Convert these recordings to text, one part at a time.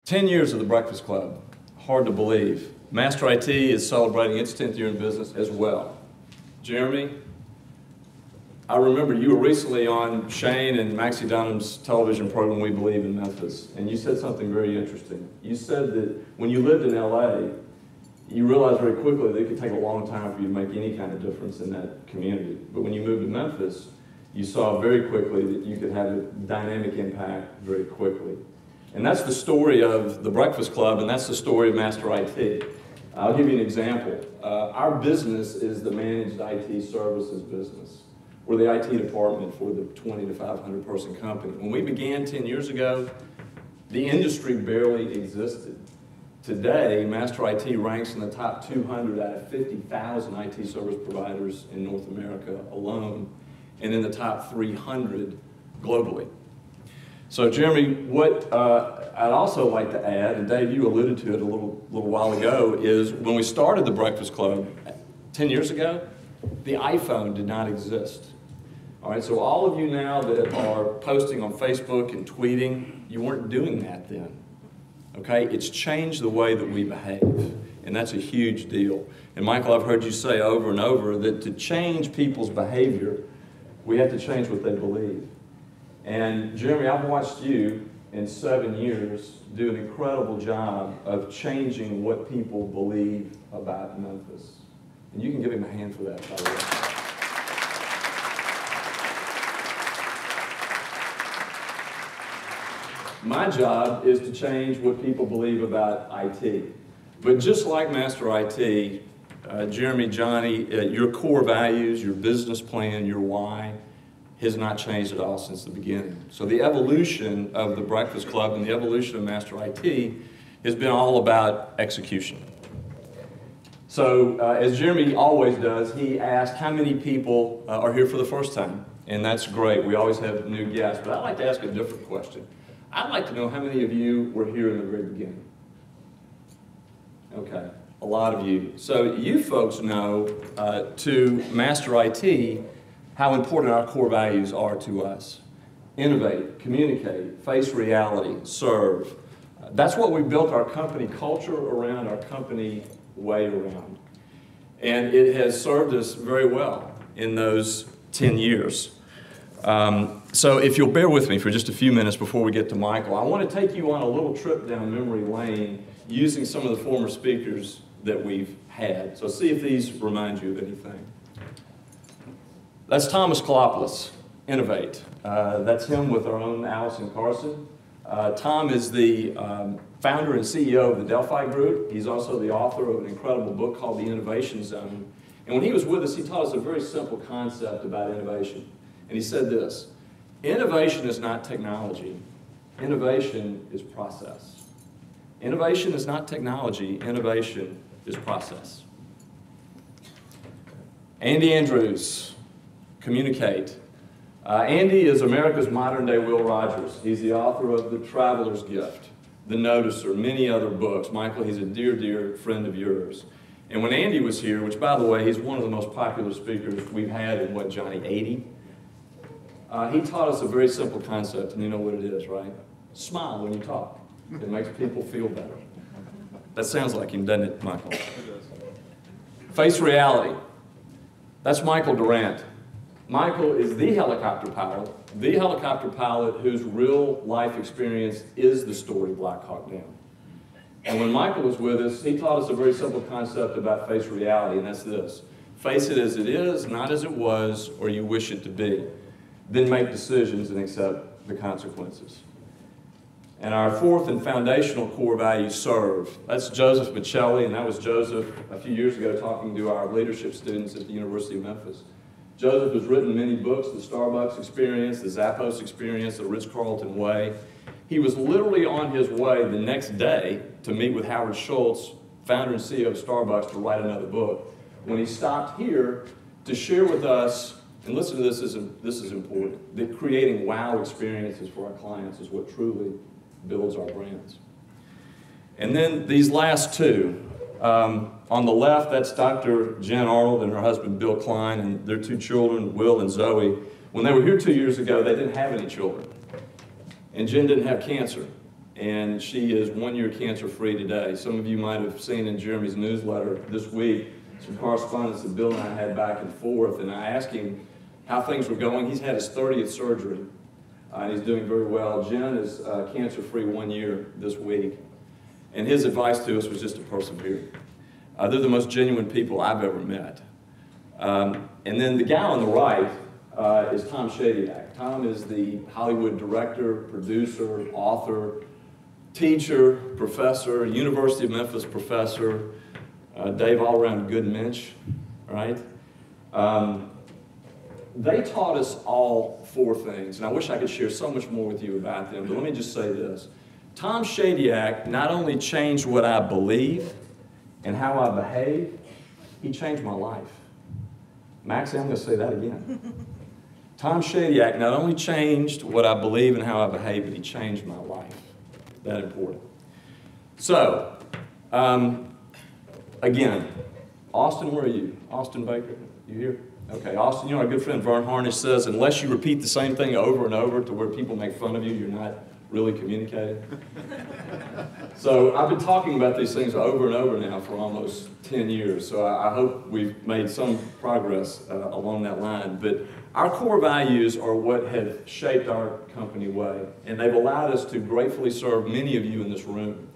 10 years of the Breakfast Club, hard to believe. masterIT is celebrating its 10th year in business as well. Jeremy, I remember you were recently on Shane and Maxie Dunham's television program, We Believe in Memphis, and you said something very interesting. You said that when you lived in LA, you realized very quickly that it could take a long time for you to make any kind of difference in that community. But when you moved to Memphis, you saw very quickly that you could have a dynamic impact very quickly. And that's the story of the Breakfast Club, and that's the story of masterIT. I'll give you an example. Our business is the managed IT services business. We're the IT department for the 20 to 500 person company. When we began 10 years ago, the industry barely existed. Today, masterIT ranks in the top 200 out of 50,000 IT service providers in North America alone, and in the top 300 globally. So Jeremy, what I'd also like to add, and Dave, you alluded to it a little while ago, is when we started the Breakfast Club 10 years ago, the iPhone did not exist. All right, so all of you now that are posting on Facebook and tweeting, you weren't doing that then. Okay, it's changed the way that we behave, and that's a huge deal. And Michael, I've heard you say over and over that to change people's behavior, we have to change what they believe. And Jeremy, I've watched you in 7 years do an incredible job of changing what people believe about Memphis. And you can give him a hand for that, by the way. My job is to change what people believe about IT. But just like masterIT, Jeremy, Johnny, your core values, your business plan, your why, has not changed at all since the beginning. So the evolution of the Breakfast Club and the evolution of masterIT has been all about execution. So as Jeremy always does, he asked how many people are here for the first time. And that's great. We always have new guests. But I'd like to ask a different question. I'd like to know how many of you were here in the very beginning. Okay, a lot of you. So you folks know to masterIT how important our core values are to us. Innovate, communicate, face reality, serve. That's what we built our company culture around, our company way around. And it has served us very well in those 10 years. So if you'll bear with me for just a few minutes before we get to Michael, I want to take you on a little trip down memory lane using some of the former speakers that we've had. So see if these remind you of anything. That's Thomas Kalopoulos, Innovate. That's him with our own Allison Carson. Tom is the founder and CEO of the Delphi Group. He's also the author of an incredible book called The Innovation Zone. And when he was with us, he taught us a very simple concept about innovation. And he said this: innovation is not technology. Innovation is process. Innovation is not technology. Innovation is process. Andy Andrews, Communicate. Andy is America's modern-day Will Rogers. He's the author of The Traveler's Gift, The Noticer, many other books. Michael, he's a dear, dear friend of yours. And when Andy was here, which, by the way, he's one of the most popular speakers we've had in, what, Johnny, 80? He taught us a very simple concept, and you know what it is, right? Smile when you talk. It makes people feel better. That sounds like him, doesn't it, Michael? Face reality. That's Michael Durant. Michael is the helicopter pilot whose real life experience is the story Black Hawk Down. And when Michael was with us, he taught us a very simple concept about face reality, and that's this: face it as it is, not as it was, or you wish it to be. Then make decisions and accept the consequences. And our fourth and foundational core value, serve. That's Joseph Miceli, and that was Joseph a few years ago talking to our leadership students at the University of Memphis. Joseph has written many books: The Starbucks Experience, The Zappos Experience, The Ritz-Carlton Way. He was literally on his way the next day to meet with Howard Schultz, founder and CEO of Starbucks, to write another book, when he stopped here to share with us, and listen to this, this is important, that creating wow experiences for our clients is what truly builds our brands. And then these last two. On the left, that's Dr. Jen Arnold and her husband Bill Klein and their two children, Will and Zoe. When they were here 2 years ago, they didn't have any children. And Jen didn't have cancer. and she is 1 year cancer-free today. Some of you might have seen in Jeremy's newsletter this week some correspondence that Bill and I had back and forth, and I asked him how things were going. He's had his 30th surgery, and he's doing very well. Jen is cancer-free 1 year this week, and his advice to us was just to persevere. They're the most genuine people I've ever met. And then the guy on the right is Tom Shadyac. Tom is the Hollywood director, producer, author, teacher, professor, University of Memphis professor, Dave all-around good mensch, right? They taught us all 4 things, and I wish I could share so much more with you about them, but let me just say this. Tom Shadyac not only changed what I believe and how I behave, he changed my life. Maxie, I'm going to say that again. Tom Shadyac not only changed what I believe and how I behave, but he changed my life. That important. So, again, Austin, where are you? Austin Baker, you here? Okay, Austin, you know our good friend Vern Harnish says, unless you repeat the same thing over and over to where people make fun of you, you're not really communicating. So I've been talking about these things over and over now for almost 10 years, so I hope we've made some progress along that line. But our core values are what have shaped our company way, and they've allowed us to gratefully serve many of you in this room.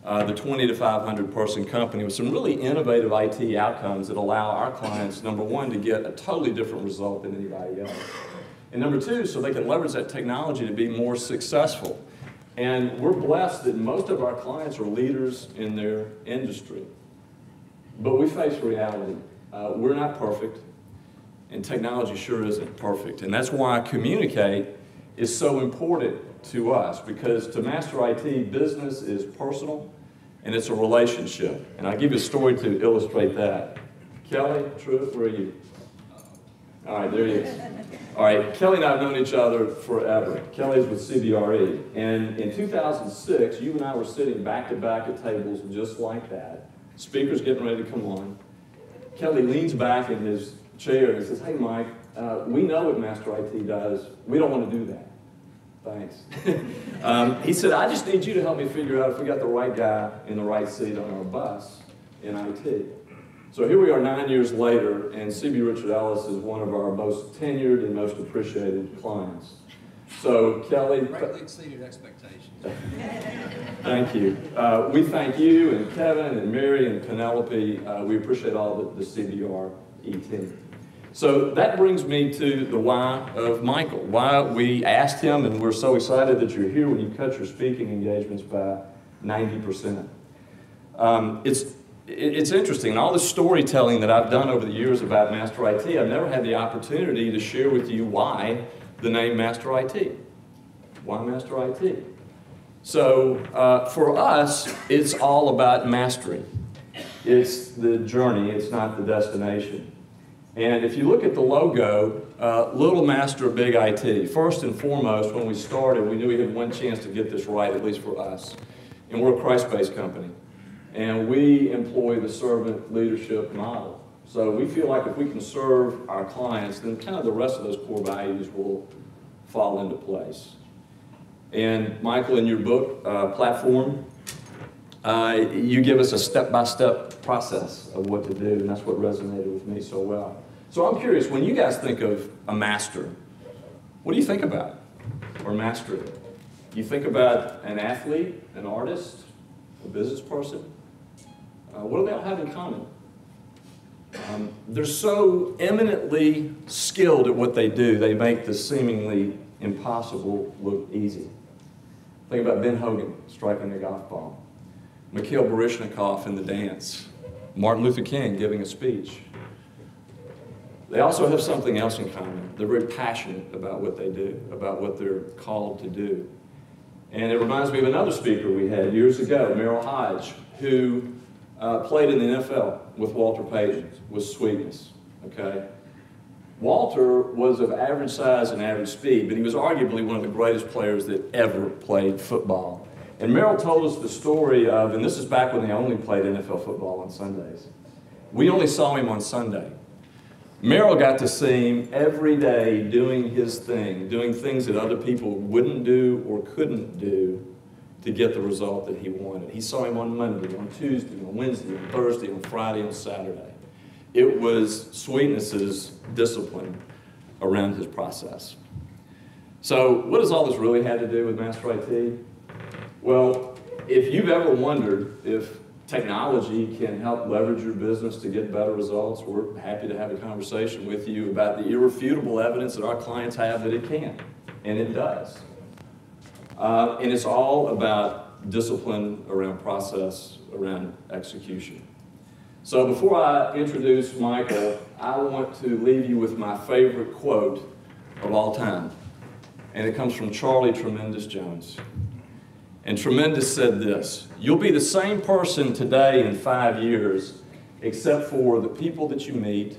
The 20 to 500 person company with some really innovative IT outcomes that allow our clients, number one, to get a totally different result than anybody else. And number two, so they can leverage that technology to be more successful. And we're blessed that most of our clients are leaders in their industry. But we face reality. We're not perfect, and technology sure isn't perfect. And that's why communicate is so important to us, because to master IT, business is personal and it's a relationship. And I'll give you a story to illustrate that. Kelly, Truett, where are you? All right, there he is. All right, Kelly and I have known each other forever. Kelly's with CBRE. And in 2006, you and I were sitting back to back at tables just like that. Speakers getting ready to come on. Kelly leans back in his chair and says, hey, Mike, we know what master IT does. We don't want to do that. Thanks. He said, I just need you to help me figure out if we got the right guy in the right seat on our bus in IT. So here we are 9 years later, and C.B. Richard Ellis is one of our most tenured and most appreciated clients. So Kelly... Greatly exceeded expectations. Thank you. We thank you and Kevin and Mary and Penelope. We appreciate all the CBRE team. So that brings me to the why of Michael. Why we asked him, and we're so excited that you're here when you cut your speaking engagements by 90%. It's interesting. All the storytelling that I've done over the years about Master IT, I've never had the opportunity to share with you why the name Master IT. Why Master IT? So for us, it's all about mastery. It's the journey, it's not the destination. And if you look at the logo, Little Master, Big IT. First and foremost, when we started, we knew we had one chance to get this right, at least for us. And we're a Christ-based company. And we employ the servant leadership model. So we feel like if we can serve our clients, then kind of the rest of those core values will fall into place. And Michael, in your book, Platform, you give us a step-by-step process of what to do, and that's what resonated with me so well. So I'm curious, when you guys think of a master, what do you think about? Or mastery? You think about an athlete, an artist, a business person? What do they all have in common? They're so eminently skilled at what they do, they make the seemingly impossible look easy. Think about Ben Hogan striking a golf ball, Mikhail Baryshnikov in the dance, Martin Luther King giving a speech. They also have something else in common. They're very passionate about what they do, about what they're called to do. And it reminds me of another speaker we had years ago, Merrill Hodge, who played in the NFL with Walter Payton with sweetness, okay? Walter was of average size and average speed, but he was arguably one of the greatest players that ever played football. And Merrill told us the story of, and this is back when they only played NFL football on Sundays. We only saw him on Sunday. Merrill got to see him every day doing his thing, doing things that other people wouldn't do or couldn't do, to get the result that he wanted. He saw him on Monday, on Tuesday, on Wednesday, on Thursday, on Friday, on Saturday. It was Sweetness's discipline around his process. So what does all this really have to do with masterIT? Well, if you've ever wondered if technology can help leverage your business to get better results, we're happy to have a conversation with you about the irrefutable evidence that our clients have that it can, and it does. And it's all about discipline around process, around execution. So before I introduce Michael, I want to leave you with my favorite quote of all time. And it comes from Charlie Tremendous Jones. And Tremendous said this: "You'll be the same person today in 5 years, except for the people that you meet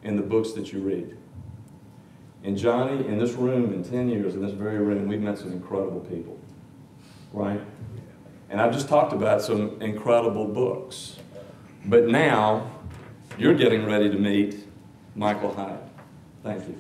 and the books that you read." And Johnny, in this room, in 10 years, in this very room, we've met some incredible people, right? And I've just talked about some incredible books. But now, you're getting ready to meet Michael Hyatt. Thank you.